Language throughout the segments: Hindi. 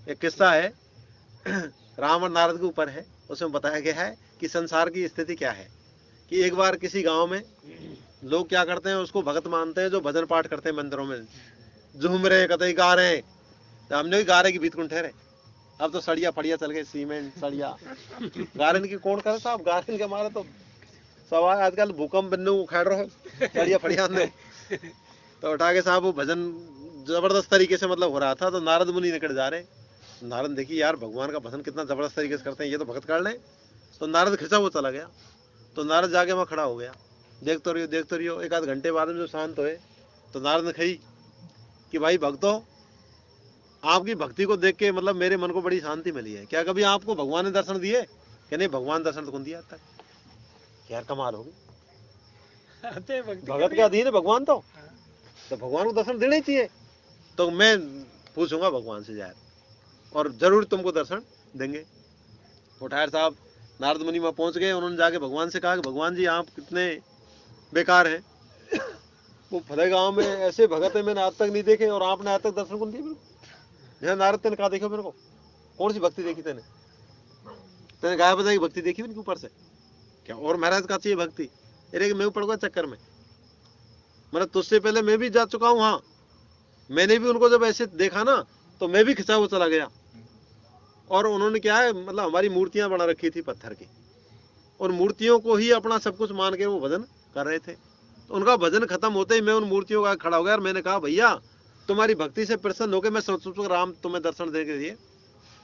एक किस्सा है राम और नारद के ऊपर है। उसमें बताया गया है कि संसार की स्थिति क्या है कि एक बार किसी गांव में लोग क्या करते हैं, उसको भगत मानते हैं जो भजन पाठ करते हैं मंदिरों में, झूम रहे कतई गा रहे हैं। तो हमने भी गा रहे की बीत कुंठ ठहरे। अब तो सड़िया फड़िया चल गए, सीमेंट सड़िया गारन की कौन करे साहब, गारन के हमारे तो सवाल आजकल भूकंप बनने को खैर रहो सड़िया फड़िया ने तो उठा के साहब वो भजन जबरदस्त तरीके से मतलब हो रहा था। तो नारद मुनि निकट जा रहे, नारद देखिए यार भगवान का भजन कितना जबरदस्त तरीके से करते हैं, ये तो भगत कर ले। तो नारद खिंचा वो चला गया। तो नारद जाके वहाँ खड़ा हो गया, देखते रहियो। एक आध घंटे बाद में जो शांत हुए तो नारद ने कही कि भाई भक्तों, आपकी भक्ति को देख के मतलब मेरे मन को बड़ी शांति मिली है। क्या कभी आपको भगवान ने दर्शन दिए? कि नहीं, भगवान दर्शन तो कौन दिया तक। यार कमाल होगी, भगत के अधीन है भगवान। तो भगवान को दर्शन देना ही चाहिए। तो मैं पूछूंगा भगवान से यार, और जरूर तुमको दर्शन देंगे। उठायर साहब नारद मुनि में पहुंच गए। उन्होंने जाके भगवान से कहा कि भगवान जी आप कितने बेकार हैं, वो फतेह गांव में ऐसे भगत है मैंने आज तक नहीं देखे, और आपने आज तक दर्शन कौन दिए मेरे को? नारद तेने कहा देखो मेरे को कौन सी भक्ति देखी तेने गाय बजाई की भक्ति देखी उनके ऊपर से क्या? और महाराज का चाहिए भक्ति? अरे मैं पड़ गया चक्कर में, मतलब तुझसे पहले मैं भी जा चुका हूँ वहां। मैंने भी उनको जब ऐसे देखा ना तो मैं भी खिंचा हुआ चला गया। और उन्होंने क्या है मतलब हमारी मूर्तियां बना रखी थी पत्थर की, और मूर्तियों को ही अपना सब कुछ मान के वो भजन कर रहे थे। तो उनका भजन खत्म होते ही मैं उन मूर्तियों का खड़ा हो गया और मैंने कहा भैया तुम्हारी भक्ति से प्रसन्न होकर मैं सोच राम तुम्हें दर्शन दे के लिए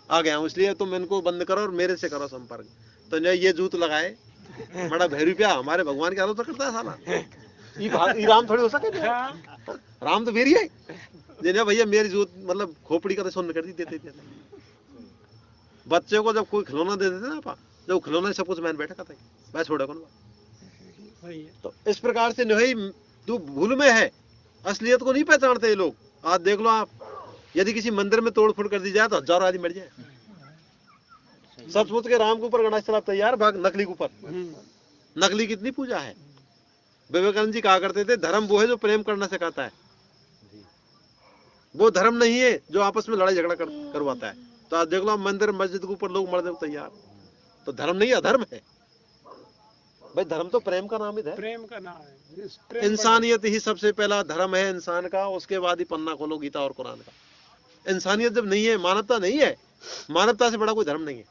आ गया हूँ, इसलिए तुम इनको बंद करो और मेरे से करो संपर्क। तो ये जूत लगाए बड़ा भैरू प्या हमारे भगवान की आलोचना करता है साला। ये राम थोड़ी हो सके, राम तो मेरी है जिन्हें भैया मेरी जूत मतलब खोपड़ी का तो सुन कर दी देते। बच्चे को जब कोई खिलौना दे देते ना आपा, जब खिलौना सब कुछ मैंने बैठा था मैं छोड़ा कौन। तो इस प्रकार से नहीं, तू भूल में है, असलियत को नहीं पहचानते ये लोग। आज देख लो आप, यदि किसी मंदिर में तोड़ फोड़ कर दी जाए तो हजारों आदमी मर जाए। सचमुच के राम के ऊपर गणेश चला तैयार, भाग नकली के ऊपर। नकली कितनी पूजा है। विवेकानंद जी कहा करते थे धर्म वो है जो प्रेम करना सिखाता है, वो धर्म नहीं है जो आपस में लड़ाई झगड़ा करवाता है। तो आज देख लो मंदिर मस्जिद के ऊपर लोग मरने को तैयार, तो धर्म नहीं अधर्म है भाई। धर्म तो प्रेम का नाम ही है, प्रेम का नाम है। इंसानियत ही सबसे पहला धर्म है इंसान का, उसके बाद ही पन्ना खोलो गीता और कुरान का। इंसानियत जब नहीं है, मानवता नहीं है, मानवता से बड़ा कोई धर्म नहीं है।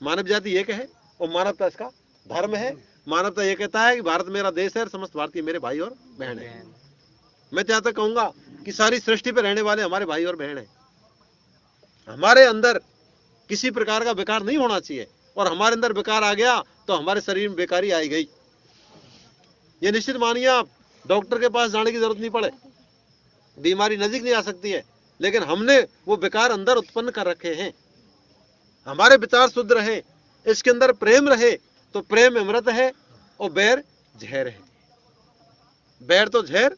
मानव जाति एक है और मानवता इसका धर्म है। मानवता ये कहता है कि भारत मेरा देश है और समस्त भारतीय मेरे भाई और बहन है। मैं तो यहाँ तक कहूंगा कि सारी सृष्टि पर रहने वाले हमारे भाई और बहन है। हमारे अंदर किसी प्रकार का विकार नहीं होना चाहिए, और हमारे अंदर विकार आ गया तो हमारे शरीर में बेकारी आई गई। ये निश्चित मानिए आप, डॉक्टर के पास जाने की जरूरत नहीं पड़े, बीमारी नजदीक नहीं आ सकती है, लेकिन हमने वो विकार अंदर उत्पन्न कर रखे हैं। हमारे विचार शुद्ध रहे, इसके अंदर प्रेम रहे, तो प्रेम अमृत है और बैर जहर है। बैर तो जहर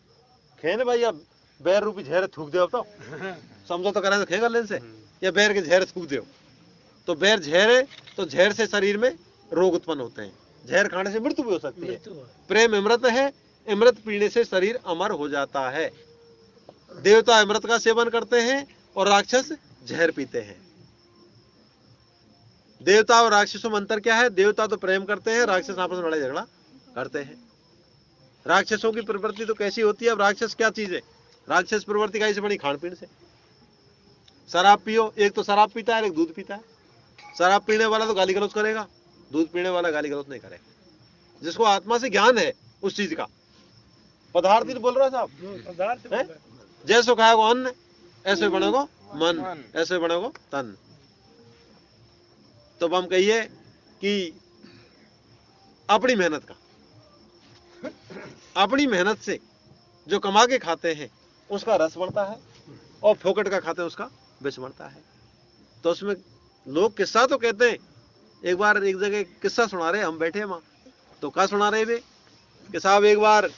खेने भाई, अब बैर रूपी जहर थूक दे तो समझो तो करें तो खेगा लेन से, या बैर के जहर थूक दो तो बैर जहर है। तो जहर से शरीर में रोग उत्पन्न होते हैं, जहर खाने से मृत्यु भी हो सकती है। प्रेम अमृत है, अमृत पीने से शरीर अमर हो जाता है। देवता अमृत का सेवन करते हैं और राक्षस जहर पीते हैं। देवता और राक्षसों में अंतर क्या है? देवता तो प्रेम करते हैं, राक्षस आपस में लड़ाई झगड़ा करते हैं। राक्षसों की प्रवृत्ति तो कैसी होती है? अब राक्षस क्या चीज है? राक्षस प्रवृत्ति का ऐसे बनी खान पीन से। शराब पियो, एक तो शराब पीता है, एक दूध पीता है। शराब पीने वाला तो गाली गलौज करेगा, दूध पीने वाला गाली गलौज नहीं करेगा। जिसको आत्मा से ज्ञान है उस चीज का, पदार्थ ही बोल रहा है साहब। जैसे खाएगा अन्न ऐसे बनेगा मन, ऐसे बनेगा तन। तो हम कहिए कि अपनी मेहनत का, अपनी मेहनत से जो कमा के खाते हैं उसका रस बढ़ता है, और फोकट का खाते हैं उसका विष बढ़ता है। तो उसमें लोग किस्सा तो कहते हैं। एक बार एक जगह किस्सा सुना रहे, हम बैठे वहां, तो क्या सुना रहे वे कि साहब एक बार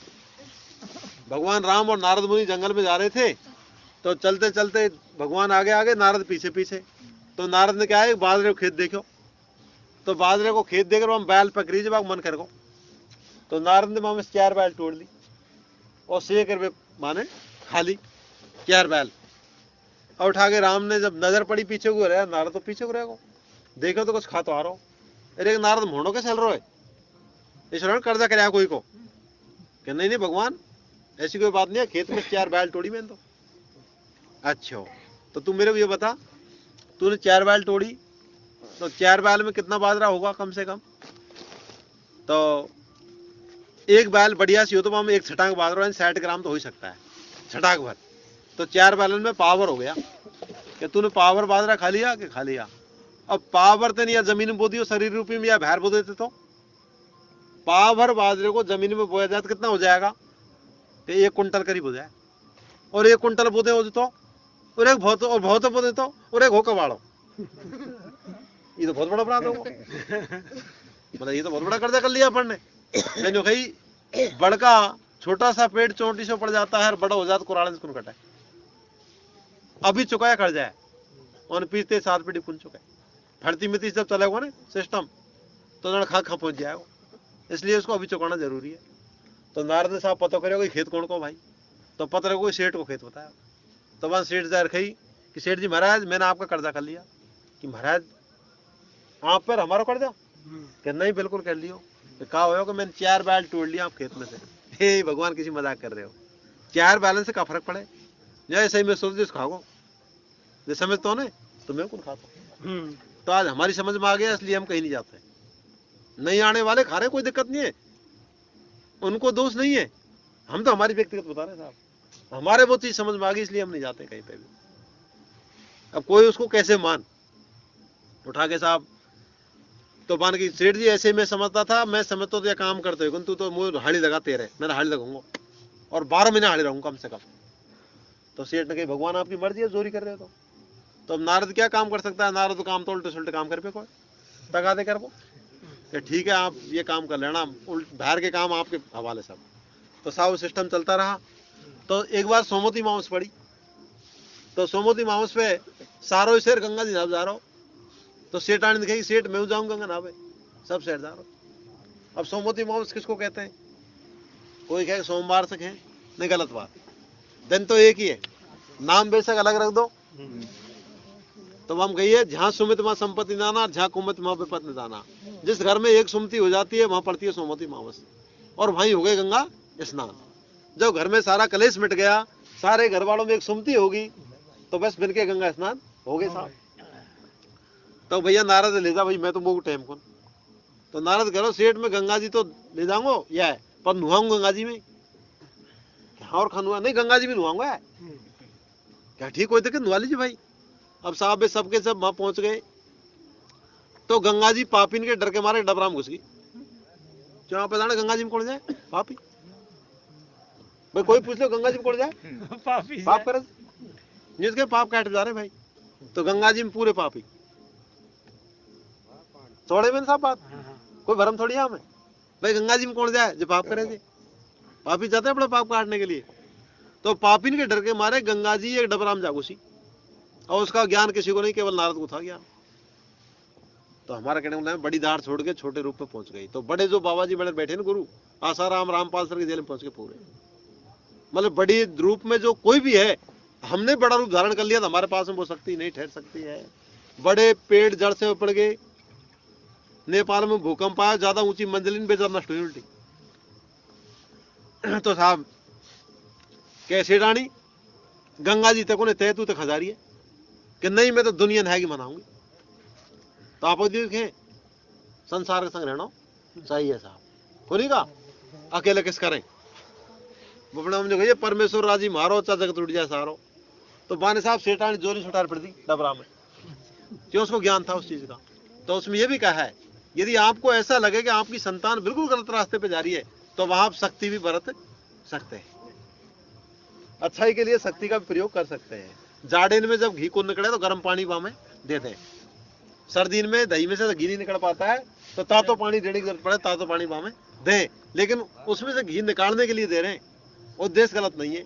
भगवान राम और नारद मुनि जंगल में जा रहे थे। तो चलते चलते भगवान आगे आगे, नारद पीछे पीछे। तो नारद ने क्या है, बाजरे को खेत देखो। तो बाजरे को खेत देकर हम बैल पकड़ी जब मन कर गो। तो नारद ने मामे 4 बैल तोड़ ली और 6 कर माने खाली 4 बैल। और उठा के राम ने जब नजर पड़ी पीछे को रहा, नारद तो पीछे को रहेगा, देखो तो कुछ खा तो आ रहा हो। अरे नारद मोड़ो के चल रहा है, ईश्वर कर्जा कराया कोई को कि नहीं नहीं भगवान ऐसी कोई बात नहीं है, खेत में 4 बैल तोड़ी मैंने तो। अच्छा तो तू मेरे को ये बता, तूने 4 बैल तोड़ी तो 4 बैल में कितना बाजरा होगा कम से कम? तो एक बैल बढ़िया सी हो तो हम एक छटाक बाजरा 60 ग्राम तो हो ही सकता है, छटाक भर। तो 4 बैलन में पावर हो गया कि तूने पावर बाजरा खा लिया कि खा लिया। अब पावर तो नहीं, या जमीन में बो दियो शरीर रूपी में, या बाहर बो देते तो पावर बाजरे को जमीन में बोया जाए तो कितना हो जाएगा? 1 कुंटल करीब हो जाए। और 1 कुंटल बोते हो तो और एक बहुत और बहुत बोते तो और एक हो कबाड़ो, ये तो बहुत बड़ा अपराध होगा। मतलब ये तो बहुत बड़ा कर्जा कर लिया अपन ने। मैंने कही बड़का छोटा सा पेड़ चोटी से पड़ जाता है और बड़ा हो जाता कुरान से कटा है। अभी चुकाया कर्जा है और पीछे 7 पीढ़ी पुन चुका है। फड़ती मिट्टी जब चलेगा ना सिस्टम तो जन खा पहुंच जाएगा, इसलिए उसको अभी चुकाना जरूरी है। तो नारद ने साहब पता करेगा खेत कौन को भाई, तो पता लगा सेठ को खेत बताया। तो वहां सेठ जाहिर खई कि सेठ जी महाराज मैंने आपका कर्जा कर लिया। कि महाराज आप पर हमारा कर्जा? कि नहीं बिल्कुल कर लियो। कहा हो कि मैंने 4 बैल तोड़ लिया आप खेत में से। हे भगवान किसी मजाक कर रहे हो, 4 बैलन से क्या फर्क पड़े? ऐसे ही मैं सोच जिस खाओ जो समझ तो ना तो मैं कौन खाता। तो आज हमारी समझ में आ गया, इसलिए हम कहीं नहीं जाते। नहीं आने वाले खा रहे, कोई दिक्कत नहीं है, उनको दोष नहीं है। हम तो हमारी व्यक्तिगत बता रहे साहब, हमारे वो चीज समझ में आ गई इसलिए हम नहीं जाते कहीं पे भी। अब कोई उसको कैसे मान उठा के साहब तो मान की सेठ जी ऐसे मैं समझता था, मैं समझता तो ये काम करते हो तू तो मुझे हाड़ी लगाते रहे, मैं हाड़ी लगाऊंगा और 12 महीने हाड़ी रहूंगा कम से कम। तो सेठ ने कही भगवान आपकी मर्जी है, जोरी कर रहे हो तो अब नारद क्या काम कर सकता है? नारद तो काम तो उल्टे सुलटे काम कर पे कोई तगा दे कर वो कि ठीक है आप ये काम कर लेना, बाहर के काम आपके हवाले सब। तो साहब सिस्टम चलता रहा। तो एक बार सोमवती मावस पड़ी, तो सोमवती मावस पे सारो शेर गंगा जी नहाव जा रहा हो। तो सेठानी ने कही सेठ मैं जाऊंगा गंगा नहावे, सब सेठ जा रहा हो। अब सोमवती मावस किसको कहते हैं? कोई कहे सोमवार से कहे, नहीं गलत बात, दिन तो एक ही है, नाम बेशक अलग रख दो। तो हम कहिए जहां सुमित मां संपत्ति दाना, जहां कुमित मां विपत निदाना। जिस घर में एक सुमति हो जाती है वहां पड़ती है सोमवती मावस, और वहीं हो गए गंगा स्नान। जब घर में सारा कलेश मिट गया, सारे घर वालों में एक सुमति होगी, तो बस मिलके गंगा स्नान हो गए साहब। तो भैया नारद ले जा भाई, मैं तो वो टाइम कौन। तो नारद करो सेठ में गंगा जी तो ले जाऊंगा या है, पर नुहाऊंगा गंगा जी में। और खानुआ नहीं, गंगा जी में नुहाऊंगा। क्या ठीक कोई दिक्कत, नुहा लीजिए भाई। अब साहब वे सबके सब वहां पहुंच गए। तो गंगा जी पापिन के डर के मारे डबरा में घुस गई। जहां पे जाना गंगा जी में कौन जाए? पापी। भाई कोई पूछ लो गंगा जी में कौन जाए? पापी पाप कर जिसके पाप काट जा रहे भाई। तो गंगा जी में पूरे पापी छोड़े में साहब बात, कोई भरम थोड़ी है हमें। भाई गंगा जी में कौन जाए जो पाप करे थे? पापी जाते हैं अपने पाप काटने के लिए। तो पापिन के डर के मारे गंगा जी एक डबरा में जा घुसी, और उसका ज्ञान किसी को नहीं, केवल नारद को था ज्ञान। तो हमारा कहने वाला है बड़ी धार छोड़ के छोटे रूप में पहुंच गई। तो बड़े जो बाबा जी बड़े बैठे ना गुरु आसाराम रामपाल सर के जेल में पहुंच के पूरे, मतलब बड़ी रूप में जो कोई भी है, हमने बड़ा रूप धारण कर लिया तो हमारे पास में वो शक्ति नहीं ठहर सकती है। बड़े पेड़ जड़ से उपड़ गए, नेपाल में भूकंप आया, ज्यादा ऊंची मंजिल बेजर नष्ट हुई उल्टी। तो साहब कैसे रानी गंगा जी तक उन्हें तय तू तक हजारी है कि नहीं मैं तो दुनिया नहाएगी मनाऊंगी। तो आप देखें संसार के संग रहना सही है साहब, कोई का अकेले किस करें। मुझे परमेश्वर राजी मारो चा जगत उठ जाए सारो। तो बाने साहब सेठानी जोरी छुटार पड़ दी डबरा में, क्यों उसको ज्ञान था उस चीज का। तो उसमें यह भी कहा है यदि आपको ऐसा लगे कि आपकी संतान बिल्कुल गलत रास्ते पे जा रही है तो वहां आप शक्ति भी बरत सकते हैं, अच्छाई के लिए शक्ति का प्रयोग कर सकते हैं। जाड़ेन में जब घी को निकले तो गर्म पानी वहां में दे दें, सर्दी में दही में से घी नहीं निकल पाता है तो तातो पानी देने की जरूरत पड़े, तातो पानी वहां में दें, लेकिन उसमें से घी निकालने के लिए दे रहे हैं, उद्देश्य गलत नहीं है।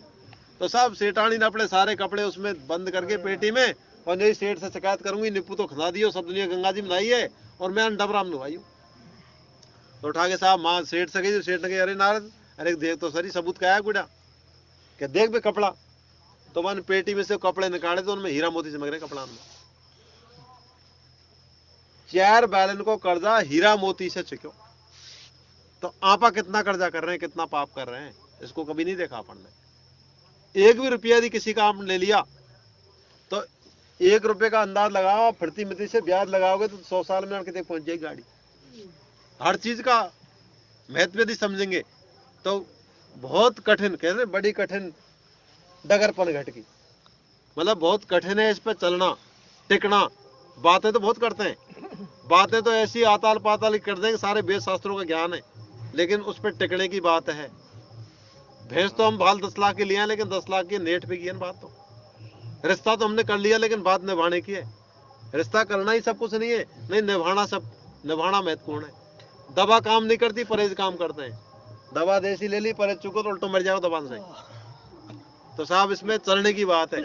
तो साहब सेठानी ने अपने सारे कपड़े उसमें बंद करके पेटी में, और नहीं सेठ से शिकायत करूंगी, निप्पू तो खसा दियो, सब दुनिया गंगा जी में नहाई है और मैं डबरा में नुहाई हूँ। तो उठा के साहब माँ सेठ से गई, सेठ ने कही अरे नारद अरे देख तो सरी सबूत क्या है गुड़ा, क्या देख भी कपड़ा। तो मैंने पेटी में से कपड़े निकाले तो उनमें हीरा मोती चमक रहे कपड़ा में। 4 बैलन को कर्जा हीरा मोती से चुक्यो। तो आपा कितना कर्जा कर रहे हैं, कितना पाप कर रहे हैं, इसको कभी नहीं देखा अपन ने। 1 भी रुपया यदि किसी का आपने ले लिया तो 1 रुपये का अंदाज लगाओ, फटती मिट्टी से ब्याज लगाओगे तो 100 साल में आपके तक पहुंच जाएगी गाड़ी। हर चीज का महत्व यदि समझेंगे तो बहुत कठिन, कह रहे बड़ी कठिन डगरपन घट की, मतलब बहुत कठिन है इस पर चलना टिकना। बातें तो बहुत करते हैं, बातें तो ऐसी आताल पाताल कर देंगे, सारे वेद शास्त्रों का ज्ञान है, लेकिन उस पर टिकने की बात है। भैंस तो हम भाल 10 लाख के लिए हैं, लेकिन 10 लाख की नेट पे की है बात। तो रिश्ता तो हमने कर लिया, लेकिन बात निभाने की है। रिश्ता करना ही सब कुछ नहीं है, नहीं निभाना सब, निभाना महत्वपूर्ण है। दवा काम नहीं करती, परहेज काम करते हैं। दवा देसी ले ली, परहेज चुको तो उल्टो मर जाओ दवा से। तो साहब इसमें चलने की बात है।